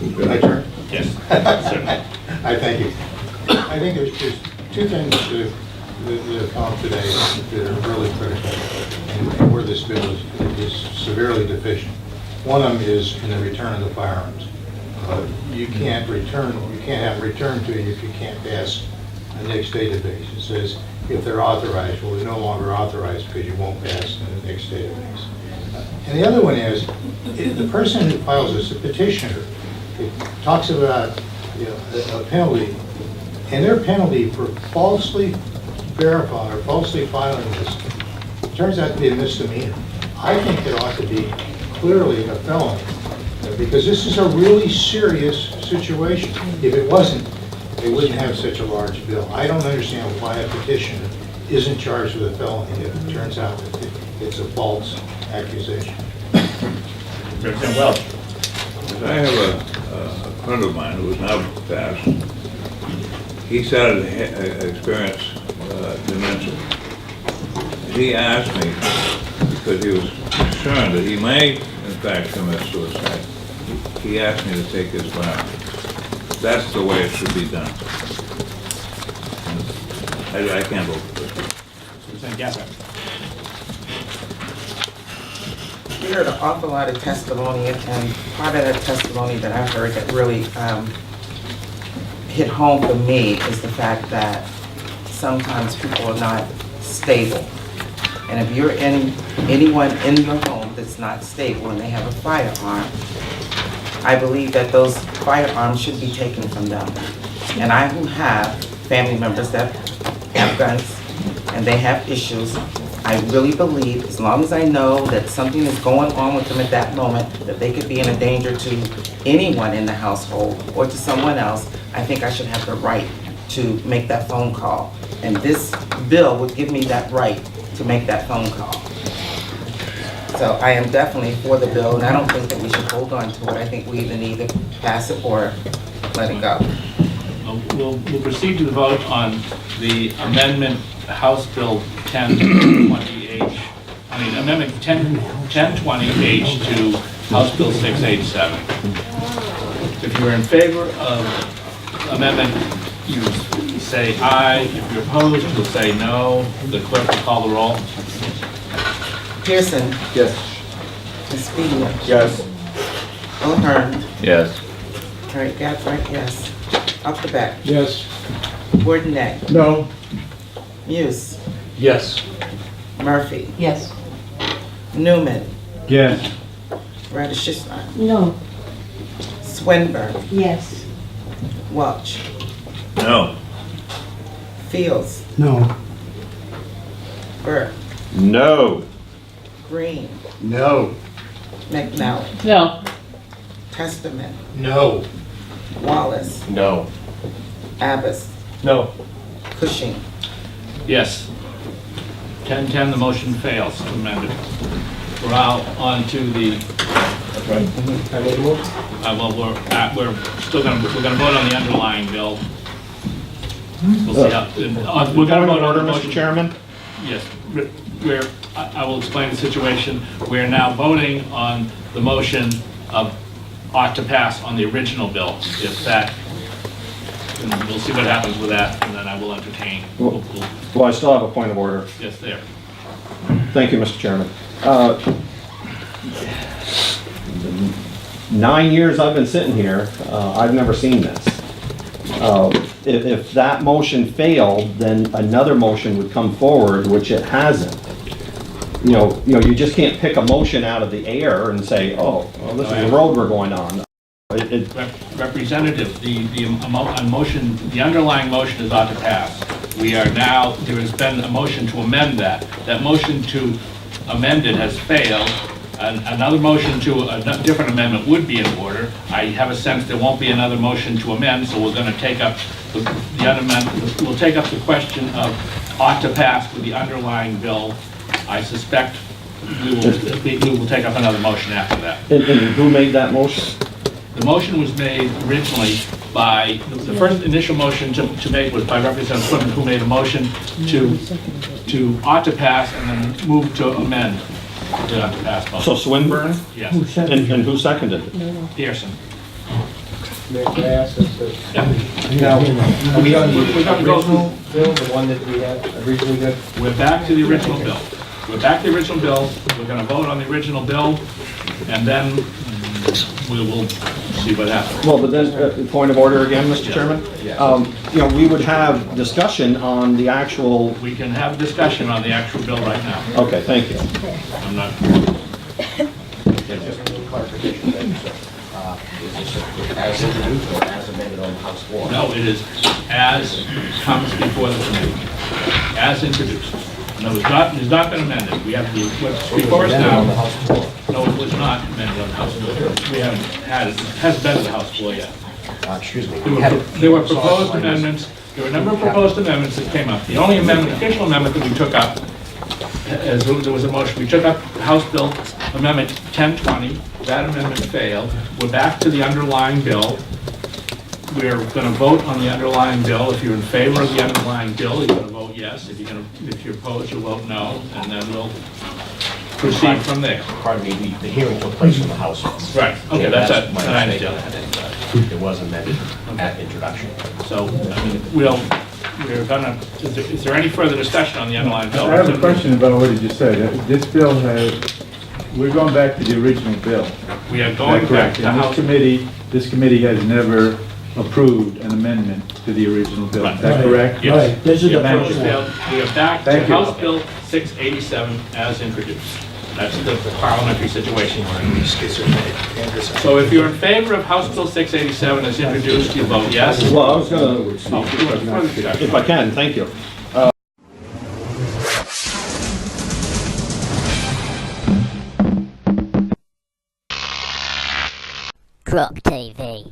My turn? Yes, certainly. I thank you. I think there's two things that have come up today that are really critical and where this bill is severely deficient. One of them is in the return of the firearms. You can't have return to you if you can't pass a NICS database. It says if they're authorized, well, they're no longer authorized because you won't pass the NICS database. And the other one is, the person who files this, the petitioner, it talks about a penalty, and their penalty for falsely verifying or falsely filing this turns out to be a misdemeanor. I think it ought to be clearly a felony, because this is a really serious situation. If it wasn't, they wouldn't have such a large bill. I don't understand why a petitioner isn't charged with a felony if it turns out that it's a false accusation. Representative Welch. I have a friend of mine who is now passed. He started to experience dementia. He asked me, because he was concerned that he may, in fact, commit suicide, he asked me to take his file. That's the way it should be done. I can't vote for this. Representative Gaspar. We heard an awful lot of testimony, and part of that testimony that I heard that really hit home for me is the fact that sometimes people are not stable. And if you're anyone in your home that's not stable and they have a firearm, I believe that those firearms should be taken from them. And I who have family members that have guns and they have issues, I really believe, as long as I know that something is going on with them at that moment, that they could be in a danger to anyone in the household or to someone else, I think I should have the right to make that phone call. And this bill would give me that right to make that phone call. So I am definitely for the bill, and I don't think that we should hold on to it. I think we either need to pass it or let it go. We'll proceed to the vote on the amendment, House Bill 1020H, Amendment 1020H to House Bill 687. If you're in favor of amendment, you say aye. If you're opposed, you'll say no. The clerk will call the roll. Pearson. Yes. Espedia. Yes. O'Hearn. Yes. All right, Gabriel, yes. Up the back. Yes. Bordenay. No. Muse. Yes. Murphy. Yes. Newman. Yes. Radishisline. No. Swinburne. Yes. Welch. No. Fields. No. Burke. No. Green. No. McNally. No. Testament. No. Wallace. No. Abbas. No. Cushing. Yes. 10-10, the motion fails to amend it. We're out on to the, That's right. I make a move. we're still gonna vote on the underlying bill. We'll see how, we're gonna vote on the motion. Mr. Chairman? Yes, I will explain the situation. We're now voting on the motion of ought to pass on the original bill. If that, and we'll see what happens with that, and then I will entertain. Well, I still have a point of order. Yes, there. Thank you, Mr. Chairman. 9 years I've been sitting here, I've never seen this. If that motion failed, then another motion would come forward, which it hasn't. You just can't pick a motion out of the air and say, oh, well, this is the road we're going on. Representative, motion, the underlying motion is ought to pass. We are now, there has been a motion to amend that. That motion to amend it has failed. Another motion to a different amendment would be in order. I have a sense there won't be another motion to amend, so we're going to take up we'll take up the question of ought to pass with the underlying bill. I suspect we will take up another motion after that. And who made that motion? The motion was made originally by, the first initial motion to make was by Representative Swinburne, who made a motion to ought to pass and then move to amend the ought to pass motion. So Swinburne? Yes, And who seconded it? Pearson. May I ask us that? Yeah. Now, are we on the We're gonna go original bill, the one that we had originally got? We're back to the original bill. We're back to the original bill. We're gonna vote on the original bill, and then we will see what happens. Well, but then, point of order again, Mr. Chairman? You know, we would have discussion on the actual, We can have a discussion on the actual bill right now. okay, thank you. I'm not, Just a little clarification then, sir. Is this as introduced or as amended on the House floor? no, it is as comes before the committee, as introduced. No, it's not been amended. We have the, what's before us Amended on the now. House floor. No, it was not amended on the House floor. We haven't had it, it hasn't been to the House floor yet. Excuse me. There were proposed amendments, there were a number of proposed amendments that came up. The only amendment, official amendment that we took up, as there was a motion, we took up House Bill Amendment 1020, that amendment failed. We're back to the underlying bill. We're gonna vote on the underlying bill. If you're in favor of the underlying bill, you're gonna vote yes. If you're opposed, you'll vote no, and then we'll proceed from there. Pardon me, the hearing took place in the House. Right, okay, that's it. my Then I mistake. understand. It was amended at introduction. So, I mean, we're gonna, is there any further discussion on the underlying bill? I have a question about what you just said. This bill has, we're going back to the original bill. We are Is that going back correct? to And House. this committee has never approved an amendment to the original bill. Is that Right. correct? Yes. Right, this is the Thank first you. one. We are back to Thank you. House Bill 687 as introduced. That's the parliamentary situation we're in. So if you're in favor of House Bill 687 as introduced, you vote yes. Well, I was gonna, Oh, you want further discussion? if I can, thank you. Croc TV.